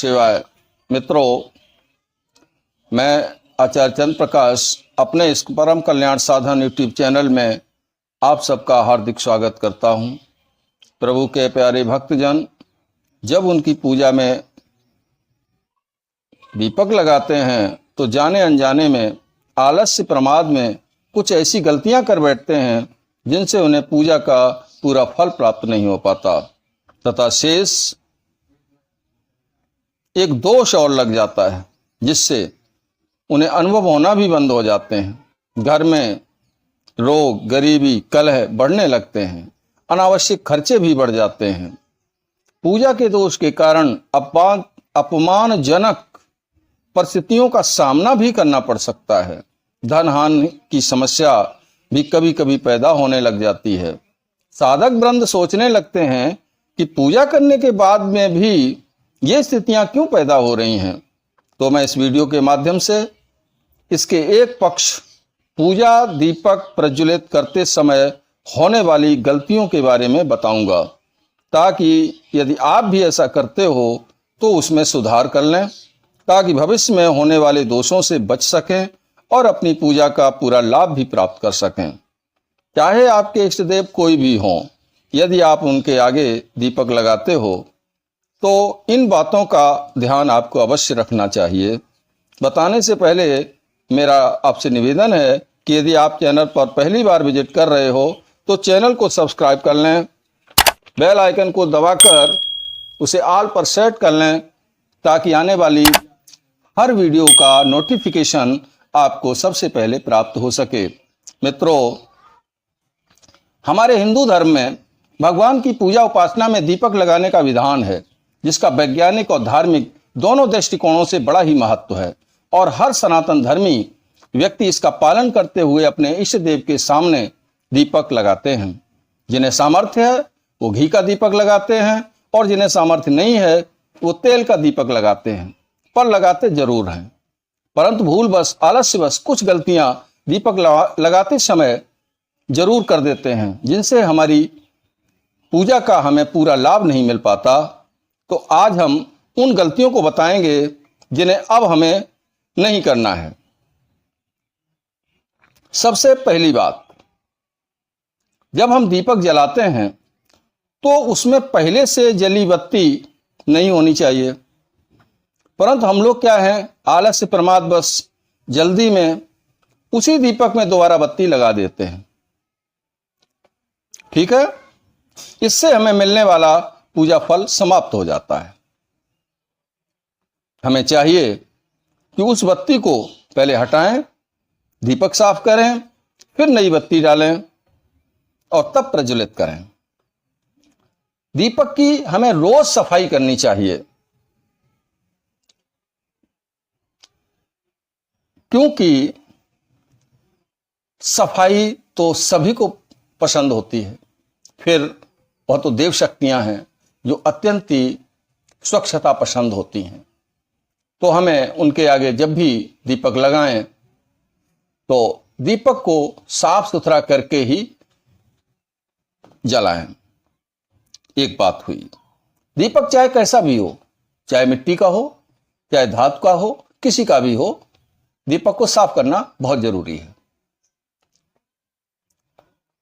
शिवाय। मित्रों, मैं आचार्य चंद्र प्रकाश अपने इस परम कल्याण साधन यूट्यूब चैनल में आप सबका हार्दिक स्वागत करता हूं। प्रभु के प्यारे भक्तजन जब उनकी पूजा में दीपक लगाते हैं तो जाने अनजाने में, आलस्य प्रमाद में कुछ ऐसी गलतियां कर बैठते हैं जिनसे उन्हें पूजा का पूरा फल प्राप्त नहीं हो पाता तथा शेष एक दोष और लग जाता है जिससे उन्हें अनुभव होना भी बंद हो जाते हैं। घर में रोग, गरीबी, कलह बढ़ने लगते हैं, अनावश्यक खर्चे भी बढ़ जाते हैं। पूजा के दोष के कारण अपमानजनक परिस्थितियों का सामना भी करना पड़ सकता है। धन हानि की समस्या भी कभी कभी पैदा होने लग जाती है। साधक वृंद सोचने लगते हैं कि पूजा करने के बाद में भी ये स्थितियां क्यों पैदा हो रही हैं। तो मैं इस वीडियो के माध्यम से इसके एक पक्ष, पूजा दीपक प्रज्वलित करते समय होने वाली गलतियों के बारे में बताऊंगा, ताकि यदि आप भी ऐसा करते हो तो उसमें सुधार कर लें, ताकि भविष्य में होने वाले दोषों से बच सकें और अपनी पूजा का पूरा लाभ भी प्राप्त कर सकें। चाहे आपके इष्ट देव कोई भी हों, यदि आप उनके आगे दीपक लगाते हो तो इन बातों का ध्यान आपको अवश्य रखना चाहिए। बताने से पहले मेरा आपसे निवेदन है कि यदि आप चैनल पर पहली बार विजिट कर रहे हो तो चैनल को सब्सक्राइब कर लें, बेल आइकन को दबाकर उसे ऑल पर सेट कर लें, ताकि आने वाली हर वीडियो का नोटिफिकेशन आपको सबसे पहले प्राप्त हो सके। मित्रों, हमारे हिंदू धर्म में भगवान की पूजा उपासना में दीपक लगाने का विधान है, जिसका वैज्ञानिक और धार्मिक दोनों दृष्टिकोणों से बड़ा ही महत्व है और हर सनातन धर्मी व्यक्ति इसका पालन करते हुए अपने इष्ट देव के सामने दीपक लगाते हैं। जिन्हें सामर्थ्य है वो घी का दीपक लगाते हैं और जिन्हें सामर्थ्य नहीं है वो तेल का दीपक लगाते हैं, पर लगाते जरूर हैं। परंतु भूलवश, आलस्यवश कुछ गलतियां दीपक लगाते समय जरूर कर देते हैं, जिनसे हमारी पूजा का हमें पूरा लाभ नहीं मिल पाता। तो आज हम उन गलतियों को बताएंगे जिन्हें अब हमें नहीं करना है। सबसे पहली बात, जब हम दीपक जलाते हैं तो उसमें पहले से जली बत्ती नहीं होनी चाहिए, परंतु हम लोग क्या हैं, आलस्य प्रमाद बस जल्दी में उसी दीपक में दोबारा बत्ती लगा देते हैं। ठीक है, इससे हमें मिलने वाला पूजा फल समाप्त हो जाता है। हमें चाहिए कि उस बत्ती को पहले हटाएं, दीपक साफ करें, फिर नई बत्ती डालें और तब प्रज्वलित करें। दीपक की हमें रोज सफाई करनी चाहिए, क्योंकि सफाई तो सभी को पसंद होती है। फिर वह तो देव शक्तियां हैं जो अत्यंत ही स्वच्छता पसंद होती हैं। तो हमें उनके आगे जब भी दीपक लगाएं तो दीपक को साफ सुथरा करके ही जलाएं। एक बात हुई, दीपक चाहे कैसा भी हो, चाहे मिट्टी का हो, चाहे धातु का हो, किसी का भी हो, दीपक को साफ करना बहुत जरूरी है।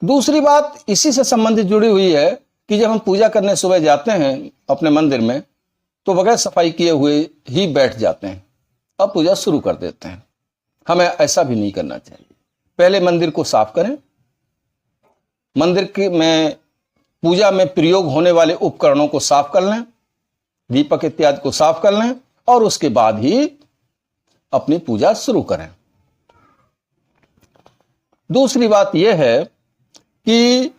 दूसरी बात इसी से संबंधित जुड़ी हुई है कि जब हम पूजा करने सुबह जाते हैं अपने मंदिर में तो बगैर सफाई किए हुए ही बैठ जाते हैं और पूजा शुरू कर देते हैं। हमें ऐसा भी नहीं करना चाहिए। पहले मंदिर को साफ करें, मंदिर के में पूजा में प्रयोग होने वाले उपकरणों को साफ कर लें, दीपक इत्यादि को साफ कर लें और उसके बाद ही अपनी पूजा शुरू करें। दूसरी बात यह है कि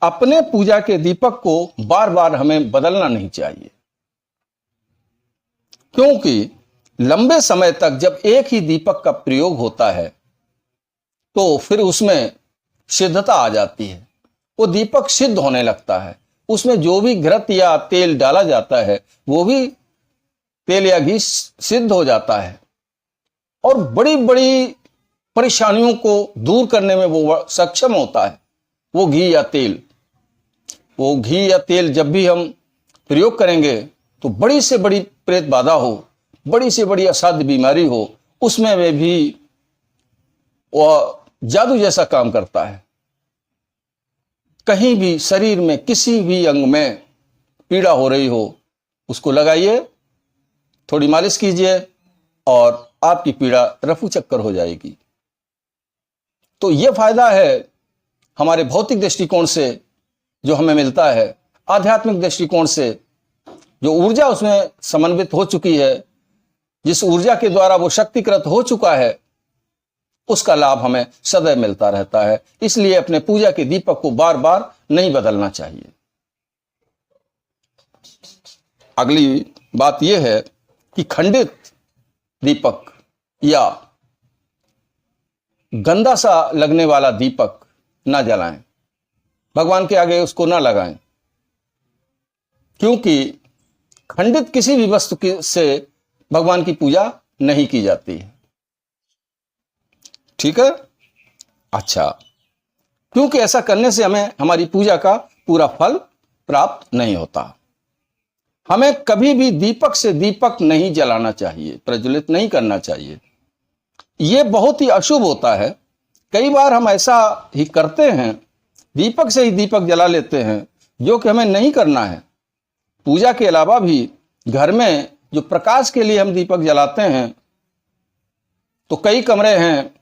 अपने पूजा के दीपक को बार बार हमें बदलना नहीं चाहिए, क्योंकि लंबे समय तक जब एक ही दीपक का प्रयोग होता है तो फिर उसमें सिद्धता आ जाती है। वो दीपक सिद्ध होने लगता है, उसमें जो भी घृत या तेल डाला जाता है वो भी तेल या घी सिद्ध हो जाता है और बड़ी बड़ी परेशानियों को दूर करने में वो सक्षम होता है। वो घी या तेल जब भी हम प्रयोग करेंगे तो बड़ी से बड़ी प्रेत बाधा हो, बड़ी से बड़ी असाध्य बीमारी हो, उसमें वे भी वह जादू जैसा काम करता है। कहीं भी शरीर में किसी भी अंग में पीड़ा हो रही हो, उसको लगाइए, थोड़ी मालिश कीजिए और आपकी पीड़ा रफू चक्कर हो जाएगी। तो यह फायदा है हमारे भौतिक दृष्टिकोण से जो हमें मिलता है। आध्यात्मिक दृष्टिकोण से जो ऊर्जा उसमें समन्वित हो चुकी है, जिस ऊर्जा के द्वारा वो शक्तिकृत हो चुका है, उसका लाभ हमें सदैव मिलता रहता है। इसलिए अपने पूजा के दीपक को बार बार नहीं बदलना चाहिए। अगली बात यह है कि खंडित दीपक या गंदा सा लगने वाला दीपक ना जलाएं, भगवान के आगे उसको ना लगाएं, क्योंकि खंडित किसी भी वस्तु से भगवान की पूजा नहीं की जाती है। ठीक है? अच्छा, क्योंकि ऐसा करने से हमें हमारी पूजा का पूरा फल प्राप्त नहीं होता। हमें कभी भी दीपक से दीपक नहीं जलाना चाहिए, प्रज्वलित नहीं करना चाहिए। यह बहुत ही अशुभ होता है। कई बार हम ऐसा ही करते हैं, दीपक से ही दीपक जला लेते हैं, जो कि हमें नहीं करना है। पूजा के अलावा भी घर में जो प्रकाश के लिए हम दीपक जलाते हैं, तो कई कमरे हैं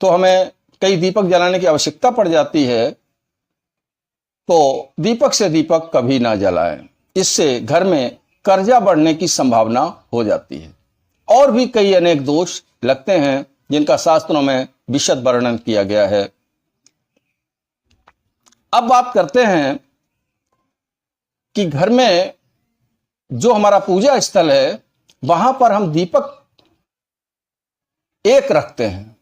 तो हमें कई दीपक जलाने की आवश्यकता पड़ जाती है, तो दीपक से दीपक कभी ना जलाएं। इससे घर में कर्जा बढ़ने की संभावना हो जाती है। और भी कई अनेक दोष लगते हैं जिनका शास्त्रों में विशद वर्णन किया गया है। अब बात करते हैं कि घर में जो हमारा पूजा स्थल है, वहां पर हम दीपक एक रखते हैं,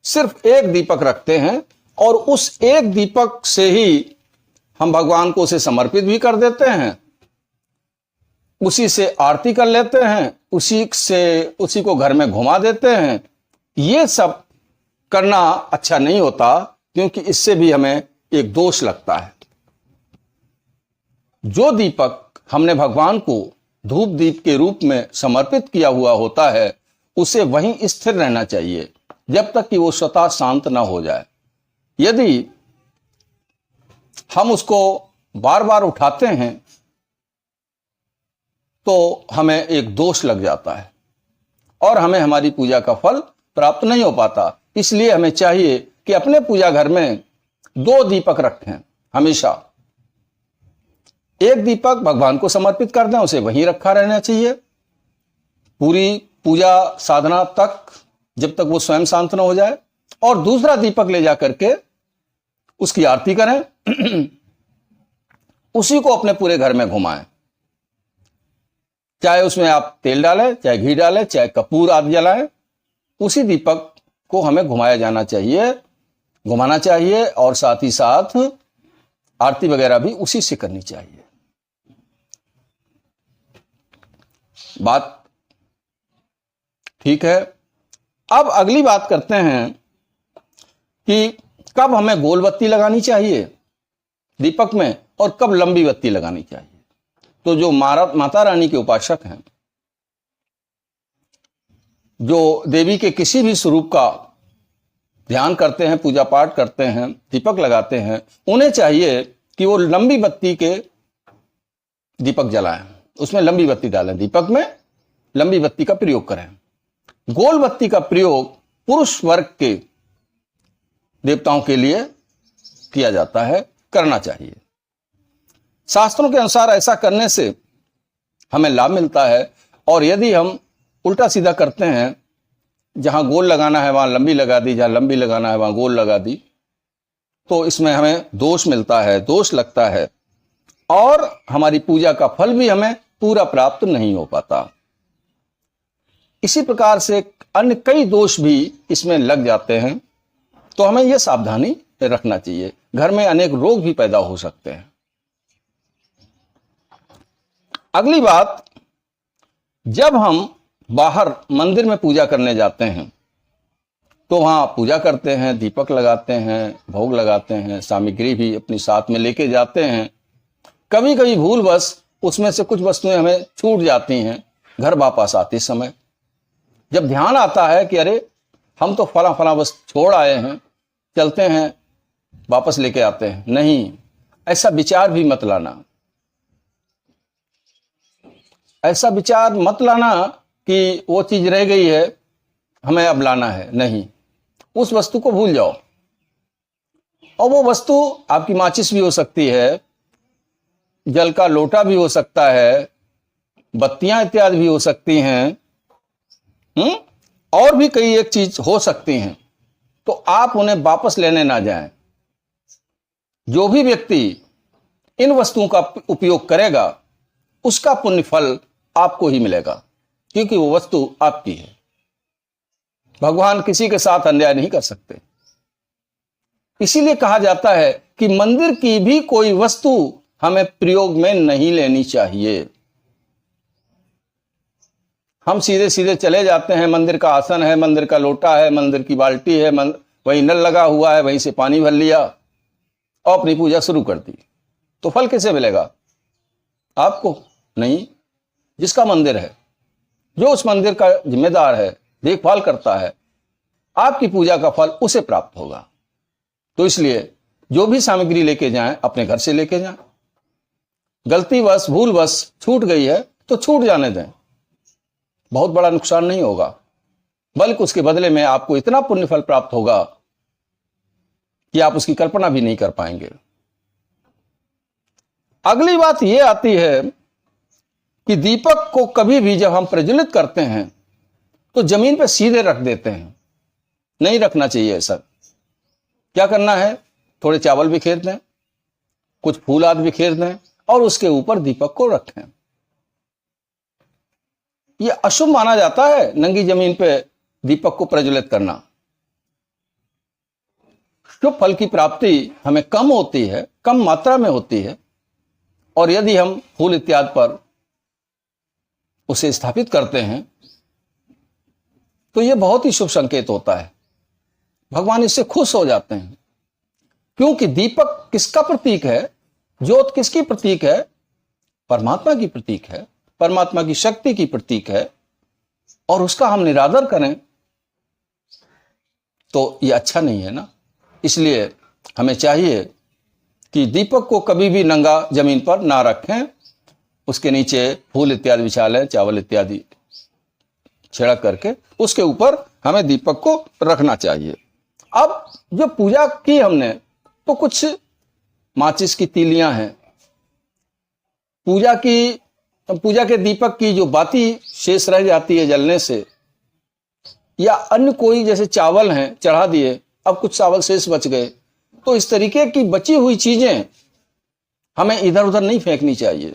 सिर्फ एक दीपक रखते हैं, और उस एक दीपक से ही हम भगवान को उसे समर्पित भी कर देते हैं, उसी से आरती कर लेते हैं, उसी को घर में घुमा देते हैं। ये सब करना अच्छा नहीं होता, क्योंकि इससे भी हमें एक दोष लगता है। जो दीपक हमने भगवान को धूप दीप के रूप में समर्पित किया हुआ होता है, उसे वहीं स्थिर रहना चाहिए जब तक कि वो स्वतः शांत ना हो जाए। यदि हम उसको बार बार उठाते हैं तो हमें एक दोष लग जाता है और हमें हमारी पूजा का फल प्राप्त नहीं हो पाता। इसलिए हमें चाहिए कि अपने पूजा घर में 2 दीपक रखें हमेशा। एक दीपक भगवान को समर्पित कर दें, उसे वहीं रखा रहना चाहिए पूरी पूजा साधना तक, जब तक वो स्वयं शांत न हो जाए। और दूसरा दीपक ले जाकर के उसकी आरती करें, उसी को अपने पूरे घर में घुमाएं। चाहे उसमें आप तेल डालें, चाहे घी डालें, चाहे कपूर आदि जलाएं, उसी दीपक को हमें घुमाना चाहिए और साथ ही साथ आरती वगैरह भी उसी से करनी चाहिए। बात ठीक है। अब अगली बात करते हैं कि कब हमें गोल बत्ती लगानी चाहिए दीपक में और कब लंबी बत्ती लगानी चाहिए। तो जो माता रानी के उपासक हैं, जो देवी के किसी भी स्वरूप का ध्यान करते हैं, पूजा पाठ करते हैं, दीपक लगाते हैं, उन्हें चाहिए कि वो लंबी बत्ती के दीपक जलाएं, उसमें लंबी बत्ती डालें, दीपक में लंबी बत्ती का प्रयोग करें। गोल बत्ती का प्रयोग पुरुष वर्ग के देवताओं के लिए किया जाता है, करना चाहिए। शास्त्रों के अनुसार ऐसा करने से हमें लाभ मिलता है। और यदि हम उल्टा सीधा करते हैं, जहां गोल लगाना है वहां लंबी लगा दी, जहां लंबी लगाना है वहां गोल लगा दी, तो इसमें हमें दोष मिलता है, दोष लगता है और हमारी पूजा का फल भी हमें पूरा प्राप्त नहीं हो पाता। इसी प्रकार से अन्य कई दोष भी इसमें लग जाते हैं, तो हमें यह सावधानी रखना चाहिए। घर में अनेक रोग भी पैदा हो सकते हैं। अगली बात, जब हम बाहर मंदिर में पूजा करने जाते हैं तो वहां पूजा करते हैं, दीपक लगाते हैं, भोग लगाते हैं, सामग्री भी अपनी साथ में लेके जाते हैं। कभी कभी भूलवश उसमें से कुछ वस्तुएं हमें छूट जाती हैं घर वापस आते समय। जब ध्यान आता है कि अरे हम तो फला फला वस्तु छोड़ आए हैं, चलते हैं वापस लेके आते हैं, नहीं, ऐसा विचार भी मत लाना। ऐसा विचार मत लाना कि वो चीज रह गई है, हमें अब लाना है, नहीं, उस वस्तु को भूल जाओ। और वो वस्तु आपकी माचिस भी हो सकती है, जल का लोटा भी हो सकता है, बत्तियां इत्यादि भी हो सकती हैं, और भी कई एक चीज हो सकती हैं। तो आप उन्हें वापस लेने ना जाएं। जो भी व्यक्ति इन वस्तुओं का उपयोग करेगा उसका पुण्य फल आपको ही मिलेगा, क्योंकि वो वस्तु आपकी है। भगवान किसी के साथ अन्याय नहीं कर सकते। इसीलिए कहा जाता है कि मंदिर की भी कोई वस्तु हमें प्रयोग में नहीं लेनी चाहिए। हम सीधे सीधे चले जाते हैं, मंदिर का आसन है, मंदिर का लोटा है, मंदिर की बाल्टी है, वहीं नल लगा हुआ है, वहीं से पानी भर लिया और अपनी पूजा शुरू कर दी। तो फल कैसे मिलेगा? आपको नहीं, जिसका मंदिर है, जो उस मंदिर का जिम्मेदार है, देखभाल करता है, आपकी पूजा का फल उसे प्राप्त होगा। तो इसलिए जो भी सामग्री लेके जाएं अपने घर से लेके जाएं। गलतीवश भूलवश छूट गई है तो छूट जाने दें, बहुत बड़ा नुकसान नहीं होगा, बल्कि उसके बदले में आपको इतना पुण्य फल प्राप्त होगा कि आप उसकी कल्पना भी नहीं कर पाएंगे। अगली बात यह आती है कि दीपक को कभी भी जब हम प्रज्वलित करते हैं तो जमीन पर सीधे रख देते हैं, नहीं रखना चाहिए ऐसा। क्या करना है? थोड़े चावल बिखेर दें, कुछ फूल आदि बिखेर दें और उसके ऊपर दीपक को रखें। यह अशुभ माना जाता है नंगी जमीन पे दीपक को प्रज्वलित करना। शुभ फल की प्राप्ति हमें कम होती है, कम मात्रा में होती है, और यदि हम फूल इत्यादि पर उसे स्थापित करते हैं तो यह बहुत ही शुभ संकेत होता है। भगवान इससे खुश हो जाते हैं, क्योंकि दीपक किसका प्रतीक है? ज्योत किसकी प्रतीक है? परमात्मा की प्रतीक है, परमात्मा की शक्ति की प्रतीक है। और उसका हम निरादर करें तो यह अच्छा नहीं है ना। इसलिए हमें चाहिए कि दीपक को कभी भी नंगा जमीन पर ना रखें, उसके नीचे फूल इत्यादि बिछा लें, चावल इत्यादि छिड़क करके उसके ऊपर हमें दीपक को रखना चाहिए। अब जो पूजा की हमने, तो कुछ माचिस की तीलियां हैं, पूजा के दीपक की जो बाती शेष रह जाती है जलने से, या अन्य कोई जैसे चावल हैं चढ़ा दिए, अब कुछ चावल शेष बच गए, तो इस तरीके की बची हुई चीजें हमें इधर उधर नहीं फेंकनी चाहिए।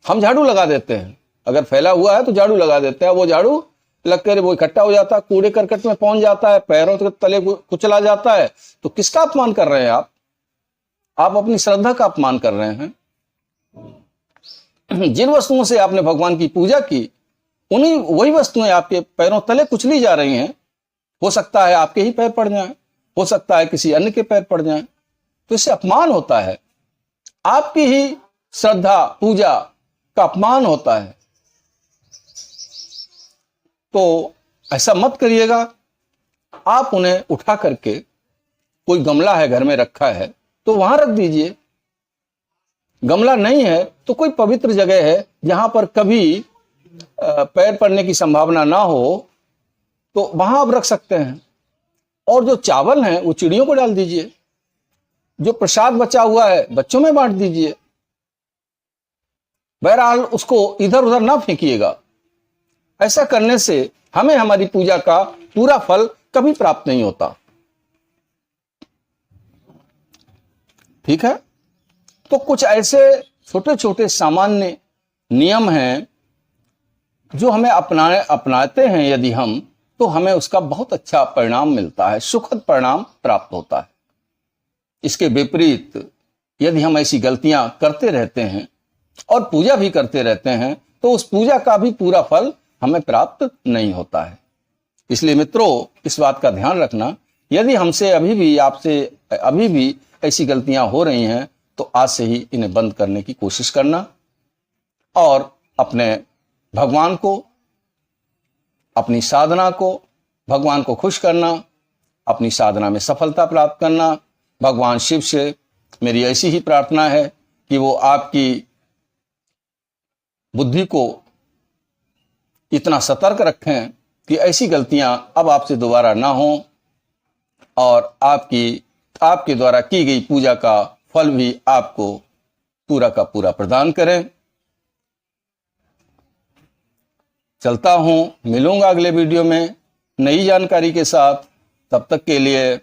हम झाड़ू लगा देते हैं, अगर फैला हुआ है तो झाड़ू लगा देते हैं, वो झाड़ू लग कर वो इकट्ठा हो जाता है, कूड़े करकट में पहुंच जाता है, पैरों के तले कुचला जाता है। तो किसका अपमान कर रहे हैं आप? आप अपनी श्रद्धा का अपमान कर रहे हैं। जिन वस्तुओं से आपने भगवान की पूजा की, वही वस्तुएं आपके पैरों तले कुचली जा रही हैं। हो सकता है आपके ही पैर पड़ जाएं, हो सकता है किसी अन्य के पैर पड़ जाएं, तो इससे अपमान होता है, आपकी ही श्रद्धा पूजा का अपमान होता है। तो ऐसा मत करिएगा। आप उन्हें उठा करके, कोई गमला है घर में रखा है तो वहां रख दीजिए। गमला नहीं है तो कोई पवित्र जगह है जहां पर कभी पैर पड़ने की संभावना ना हो, तो वहां आप रख सकते हैं। और जो चावल हैं वो चिड़ियों को डाल दीजिए, जो प्रसाद बचा हुआ है बच्चों में बांट दीजिए। बहरहाल उसको इधर उधर ना फेंकिएगा। ऐसा करने से हमें हमारी पूजा का पूरा फल कभी प्राप्त नहीं होता। ठीक है? तो कुछ ऐसे छोटे छोटे सामान्य नियम हैं जो हमें अपनाते हैं यदि हम, तो हमें उसका बहुत अच्छा परिणाम मिलता है, सुखद परिणाम प्राप्त होता है। इसके विपरीत यदि हम ऐसी गलतियां करते रहते हैं और पूजा भी करते रहते हैं तो उस पूजा का भी पूरा फल हमें प्राप्त नहीं होता है। इसलिए मित्रों, इस बात का ध्यान रखना, यदि हमसे अभी भी ऐसी गलतियां हो रही हैं तो आज से ही इन्हें बंद करने की कोशिश करना और अपने भगवान को, अपनी साधना को, भगवान को खुश करना, अपनी साधना में सफलता प्राप्त करना। भगवान शिव से मेरी ऐसी ही प्रार्थना है कि वो आपकी बुद्धि को इतना सतर्क रखें कि ऐसी गलतियां अब आपसे दोबारा ना हो और आपके द्वारा की गई पूजा का फल भी आपको पूरा का पूरा प्रदान करें। चलता हूं, मिलूंगा अगले वीडियो में नई जानकारी के साथ। तब तक के लिए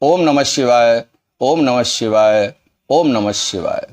ओम नमः शिवाय, ओम नमः शिवाय, ओम नमः शिवाय।